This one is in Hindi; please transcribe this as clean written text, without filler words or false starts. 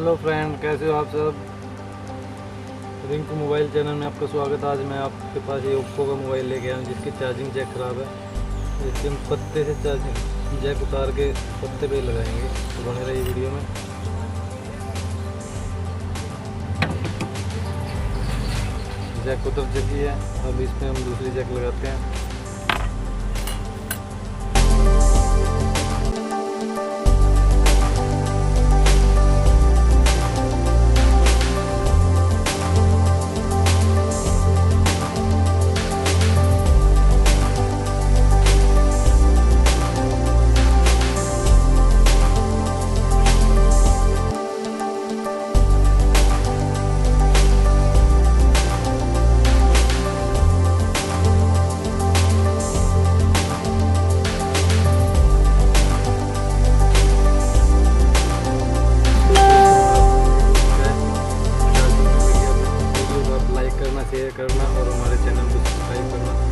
हेलो फ्रेंड, कैसे हो आप सब। रिंकू मोबाइल चैनल में आपका स्वागत है। आज मैं आपके पास ये ओप्पो का मोबाइल लेके आया हूँ जिसकी चार्जिंग जैक ख़राब है। इसके हम पत्ते से चार्जिंग जैक उतार के पत्ते पे लगाएंगे, तो बने रहिए वीडियो में। जैक उतर चुकी है, अब इसमें हम दूसरी जैक लगाते हैं। शेयर करना और हमारे चैनल को सब्सक्राइब करना।